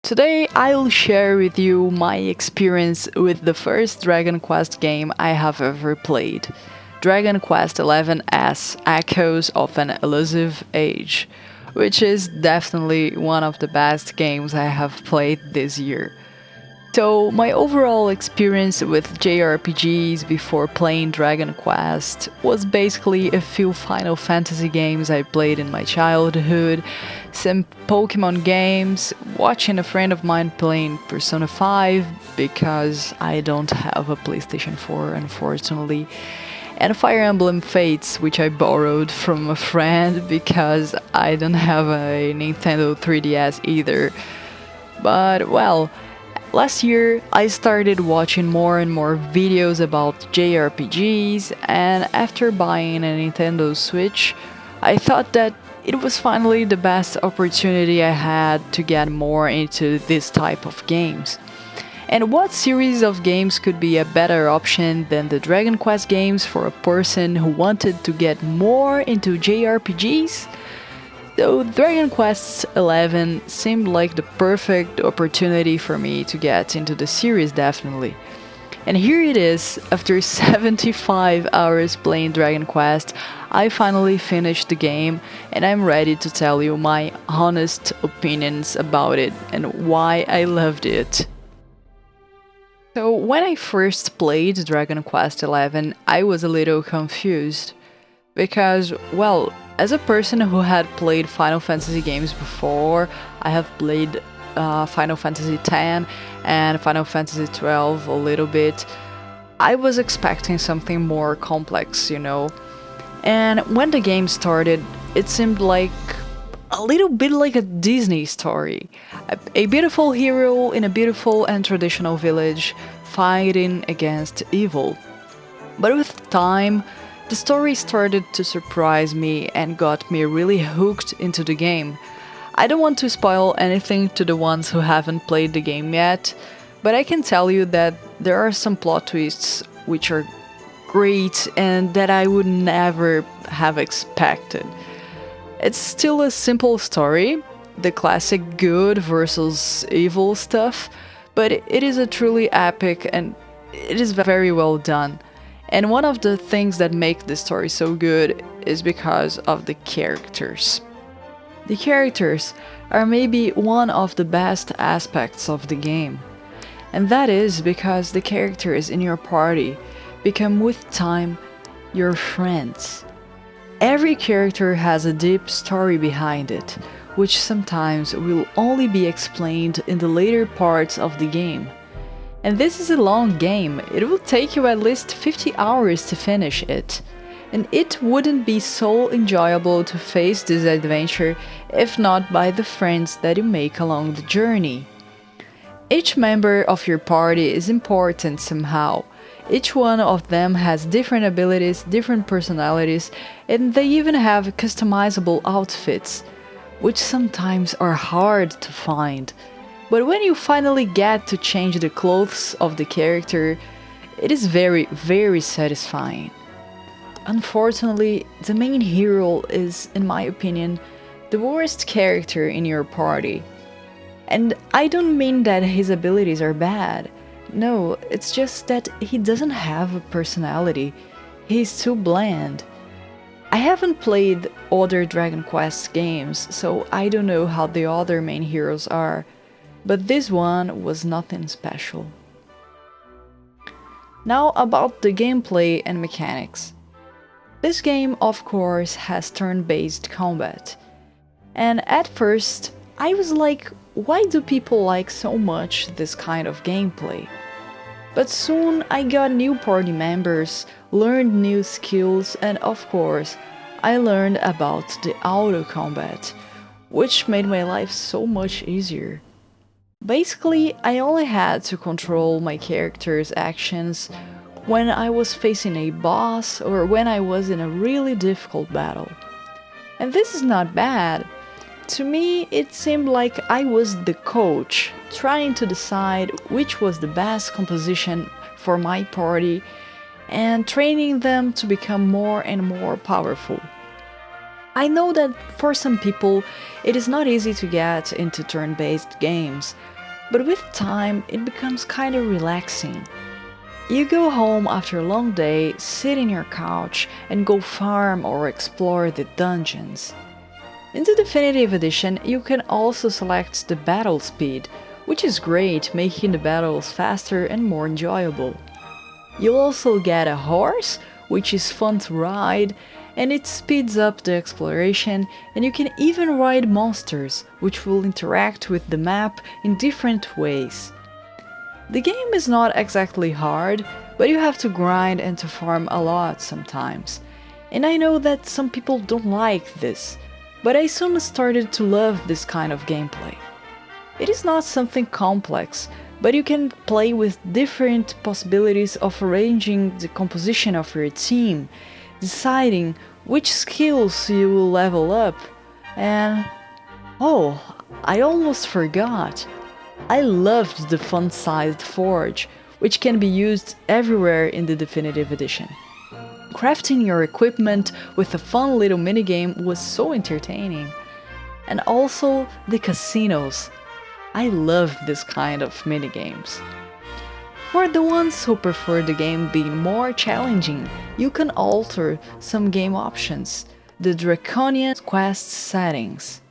Today I'll share with you my experience with the first Dragon Quest game I have ever played, Dragon Quest XI-S Echoes of an Elusive Age, which is definitely one of the best games I have played this year. So, my overall experience with JRPGs before playing Dragon Quest was basically a few Final Fantasy games I played in my childhood, some Pokemon games, watching a friend of mine playing Persona 5 because I don't have a PlayStation 4 unfortunately, and Fire Emblem Fates, which I borrowed from a friend because I don't have a Nintendo 3DS either. But well, last year, I started watching more and more videos about JRPGs, and after buying a Nintendo Switch, I thought that it was finally the best opportunity I had to get more into this type of games. And what series of games could be a better option than the Dragon Quest games for a person who wanted to get more into JRPGs? So Dragon Quest XI seemed like the perfect opportunity for me to get into the series definitely. And here it is, after 75 hours playing Dragon Quest, I finally finished the game and I'm ready to tell you my honest opinions about it and why I loved it. So when I first played Dragon Quest XI, I was a little confused. Because, well, as a person who had played Final Fantasy games before, I have played Final Fantasy X and Final Fantasy XII a little bit, I was expecting something more complex, And when the game started, it seemed like a little bit like a Disney story. A beautiful hero in a beautiful and traditional village fighting against evil. But with time, the story started to surprise me and got me really hooked into the game. I don't want to spoil anything to the ones who haven't played the game yet, but I can tell you that there are some plot twists which are great and that I would never have expected. It's still a simple story, the classic good versus evil stuff, but it is a truly epic and it is very well done. And one of the things that make the story so good is because of the characters. The characters are maybe one of the best aspects of the game. And that is because the characters in your party become with time your friends. Every character has a deep story behind it, which sometimes will only be explained in the later parts of the game. And this is a long game, it will take you at least 50 hours to finish it. And it wouldn't be so enjoyable to face this adventure if not by the friends that you make along the journey. Each member of your party is important somehow. Each one of them has different abilities, different personalities, and they even have customizable outfits, which sometimes are hard to find. But when you finally get to change the clothes of the character, it is very, very satisfying. Unfortunately, the main hero is, in my opinion, the worst character in your party. And I don't mean that his abilities are bad. No, it's just that he doesn't have a personality. He's too bland. I haven't played other Dragon Quest games, so I don't know how the other main heroes are. But this one was nothing special. Now about the gameplay and mechanics. This game, of course, has turn-based combat. And at first, I was like, why do people like so much this kind of gameplay? But soon I got new party members, learned new skills, and of course, I learned about the auto combat, which made my life so much easier. Basically, I only had to control my character's actions when I was facing a boss or when I was in a really difficult battle. And this is not bad. To me, it seemed like I was the coach, trying to decide which was the best composition for my party and training them to become more and more powerful. I know that for some people it is not easy to get into turn-based games, but with time it becomes kinda relaxing. You go home after a long day, sit in your couch, and go farm or explore the dungeons. In the Definitive Edition, you can also select the battle speed, which is great, making the battles faster and more enjoyable. You'll also get a horse, which is fun to ride, and it speeds up the exploration, and you can even ride monsters, which will interact with the map in different ways. The game is not exactly hard, but you have to grind and to farm a lot sometimes. And I know that some people don't like this, but I soon started to love this kind of gameplay. It is not something complex, but you can play with different possibilities of arranging the composition of your team, deciding which skills you will level up, and... oh, I almost forgot! I loved the fun-sized forge, which can be used everywhere in the Definitive Edition. Crafting your equipment with a fun little minigame was so entertaining. And also the casinos. I love this kind of minigames. For the ones who prefer the game being more challenging, you can alter some game options, the Draconian Quest settings.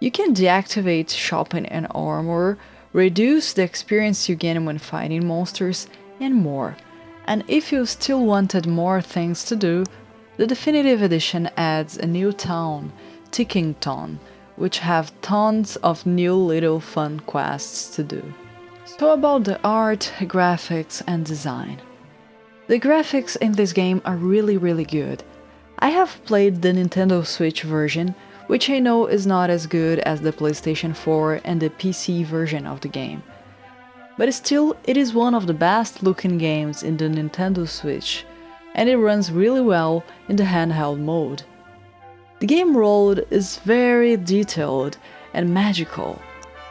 You can deactivate shopping and armor, reduce the experience you gain when fighting monsters, and more. And if you still wanted more things to do, the Definitive Edition adds a new town, Tickington, which have tons of new little fun quests to do. So about the art, graphics, and design. The graphics in this game are really good. I have played the Nintendo Switch version, which I know is not as good as the PlayStation 4 and the PC version of the game. But still, it is one of the best looking games in the Nintendo Switch, and it runs really well in the handheld mode. The game world is very detailed and magical,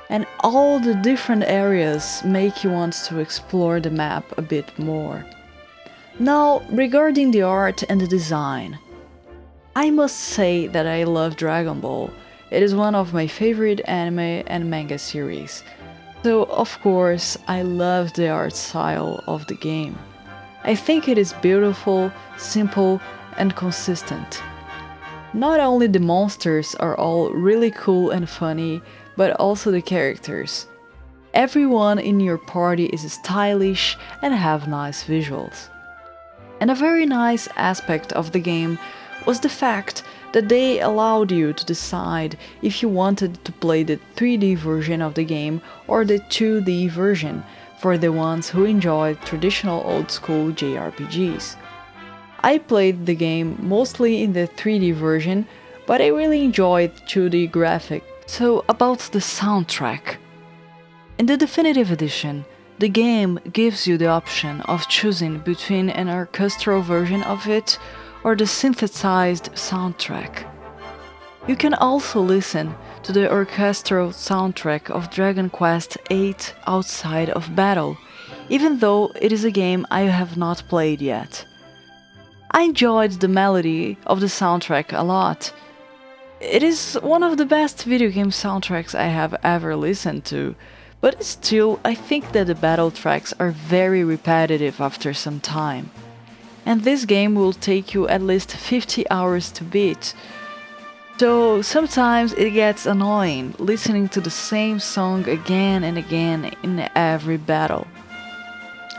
and all the different areas make you want to explore the map a bit more. Now, regarding the art and the design. I must say that I love Dragon Ball. It is one of my favorite anime and manga series. So, of course, I love the art style of the game. I think it is beautiful, simple, and consistent. Not only the monsters are all really cool and funny, but also the characters. Everyone in your party is stylish and have nice visuals. And a very nice aspect of the game was the fact that they allowed you to decide if you wanted to play the 3D version of the game or the 2D version for the ones who enjoyed traditional old-school JRPGs. I played the game mostly in the 3D version, but I really enjoyed 2D graphics. So about the soundtrack. In the Definitive Edition, the game gives you the option of choosing between an orchestral version of it or the synthesized soundtrack. You can also listen to the orchestral soundtrack of Dragon Quest VIII Outside of Battle, even though it is a game I have not played yet. I enjoyed the melody of the soundtrack a lot. It is one of the best video game soundtracks I have ever listened to, but still I think that the battle tracks are very repetitive after some time. And this game will take you at least 50 hours to beat. So sometimes it gets annoying listening to the same song again and again in every battle.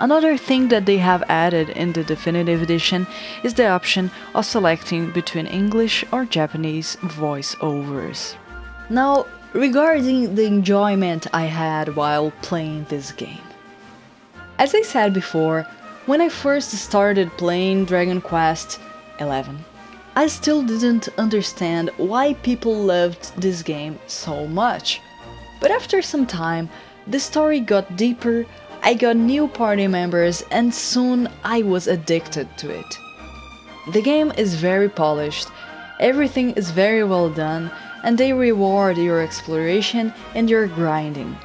Another thing that they have added in the Definitive Edition is the option of selecting between English or Japanese voiceovers. Now, regarding the enjoyment I had while playing this game. As I said before, when I first started playing Dragon Quest XI, I still didn't understand why people loved this game so much. But after some time, the story got deeper, I got new party members, and soon I was addicted to it. The game is very polished, everything is very well done, and they reward your exploration and your grinding.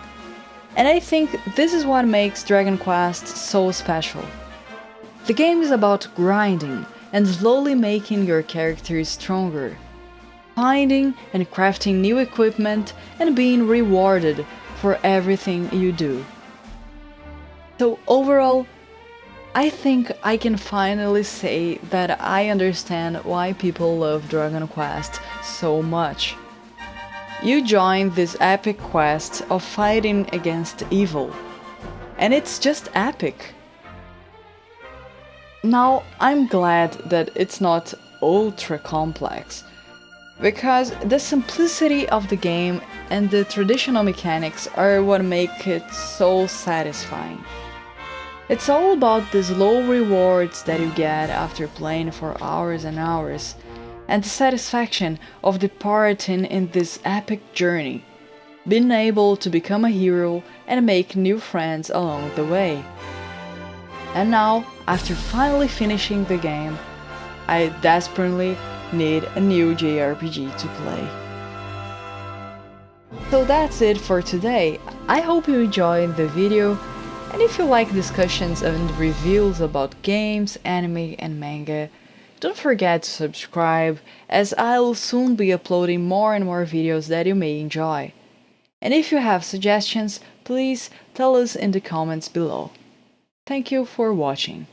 And I think this is what makes Dragon Quest so special. The game is about grinding and slowly making your characters stronger, finding and crafting new equipment and being rewarded for everything you do. So overall, I think I can finally say that I understand why people love Dragon Quest so much. You join this epic quest of fighting against evil, and it's just epic. Now, I'm glad that it's not ultra complex, because the simplicity of the game and the traditional mechanics are what make it so satisfying. It's all about the slow rewards that you get after playing for hours and hours, and the satisfaction of departing in this epic journey, being able to become a hero and make new friends along the way. And now, after finally finishing the game, I desperately need a new JRPG to play. So that's it for today. I hope you enjoyed the video, and if you like discussions and reviews about games, anime and manga, don't forget to subscribe, as I'll soon be uploading more and more videos that you may enjoy. And if you have suggestions, please tell us in the comments below. Thank you for watching.